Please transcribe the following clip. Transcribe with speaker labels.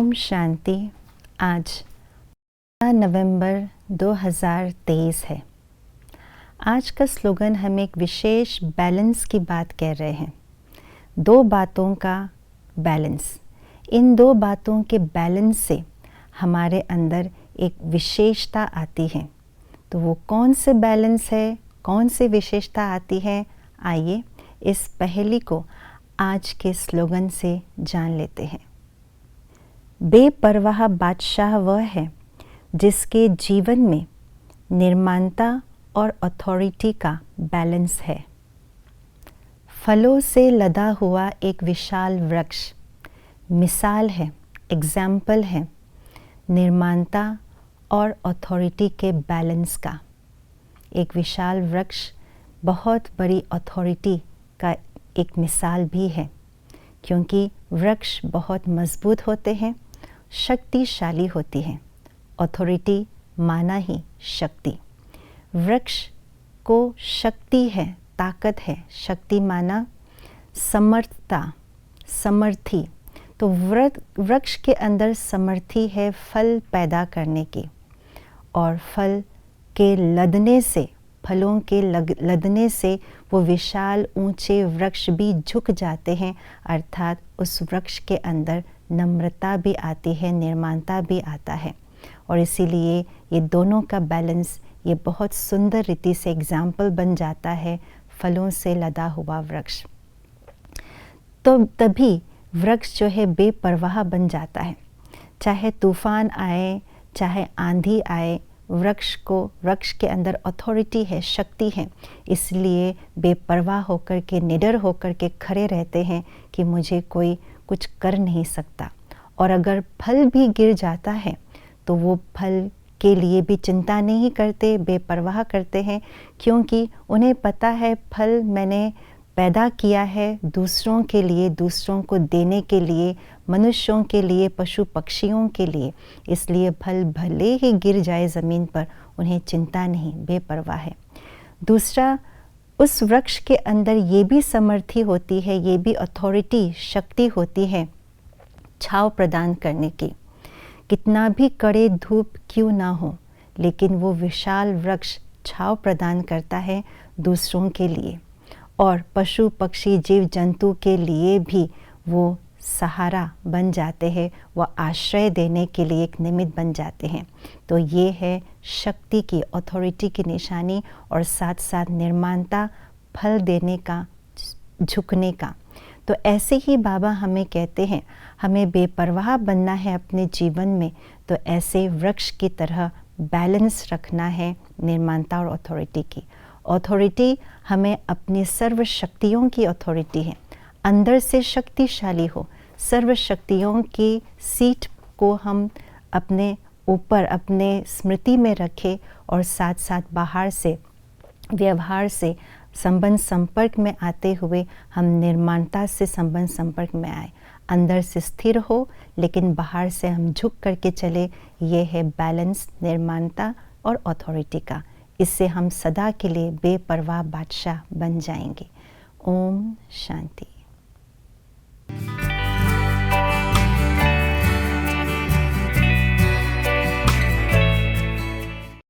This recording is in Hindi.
Speaker 1: ओम शांति। आज 15 नवंबर 2023 है। आज का स्लोगन हम एक विशेष बैलेंस की बात कर रहे हैं। दो बातों का बैलेंस। इन दो बातों के बैलेंस से हमारे अंदर एक विशेषता आती है। तो वो कौन से बैलेंस है, कौन सी विशेषता आती है, आइए इस पहेली को आज के स्लोगन से जान लेते हैं। बेपरवाह बादशाह वह है जिसके जीवन में निर्माणता और अथॉरिटी का बैलेंस है। फलों से लदा हुआ एक विशाल वृक्ष मिसाल है, एग्जाम्पल है निर्माणता और अथॉरिटी के बैलेंस का। एक विशाल वृक्ष बहुत बड़ी अथॉरिटी का एक मिसाल भी है, क्योंकि वृक्ष बहुत मजबूत होते हैं, शक्तिशाली होती है। अथॉरिटी माना ही शक्ति। वृक्ष को शक्ति है, ताकत है। शक्ति माना समर्थता, समर्थी। तो वृक्ष के अंदर समर्थी है फल पैदा करने की, और फल के लदने से, फलों के लदने से वो विशाल ऊंचे वृक्ष भी झुक जाते हैं। अर्थात उस वृक्ष के अंदर नम्रता भी आती है, निर्माणता भी आता है। और इसीलिए ये दोनों का बैलेंस ये बहुत सुंदर रीति से एग्जाम्पल बन जाता है, फलों से लदा हुआ वृक्ष। तो तभी वृक्ष जो है बेपरवाह बन जाता है। चाहे तूफान आए, चाहे आंधी आए, वृक्ष के अंदर अथॉरिटी है, शक्ति है। इसलिए बेपरवाह होकर के, निडर होकर के खड़े रहते हैं कि मुझे कोई कुछ कर नहीं सकता। और अगर फल भी गिर जाता है तो वो फल के लिए भी चिंता नहीं करते, बेपरवाह करते हैं, क्योंकि उन्हें पता है फल मैंने पैदा किया है दूसरों के लिए, दूसरों को देने के लिए, मनुष्यों के लिए, पशु पक्षियों के लिए। इसलिए फल भले ही गिर जाए ज़मीन पर, उन्हें चिंता नहीं, बेपरवाह है। दूसरा, उस वृक्ष के अंदर ये भी समर्थी होती है, ये भी अथॉरिटी, शक्ति होती है छांव प्रदान करने की। कितना भी कड़े धूप क्यों ना हो, लेकिन वो विशाल वृक्ष छांव प्रदान करता है दूसरों के लिए, और पशु पक्षी जीव जंतु के लिए भी वो सहारा बन जाते हैं, वह आश्रय देने के लिए एक निमित्त बन जाते हैं। तो ये है शक्ति की, अथॉरिटी की निशानी, और साथ साथ निर्माणता, फल देने का, झुकने का। तो ऐसे ही बाबा हमें कहते हैं हमें बेपरवाह बनना है अपने जीवन में। तो ऐसे वृक्ष की तरह बैलेंस रखना है निर्माणता और अथॉरिटी की। अथॉरिटी हमें अपनी सर्व शक्तियों की अथॉरिटी है, अंदर से शक्तिशाली हो, सर्व शक्तियों की सीट को हम अपने ऊपर, अपने स्मृति में रखें, और साथ साथ बाहर से, व्यवहार से, संबंध संपर्क में आते हुए हम निर्माणता से संबंध संपर्क में आए। अंदर से स्थिर हो, लेकिन बाहर से हम झुक करके चले। ये है बैलेंस निर्माणता और अथॉरिटी का। इससे हम सदा के लिए बेपरवाह बादशाह बन जाएंगे। ओम शांति।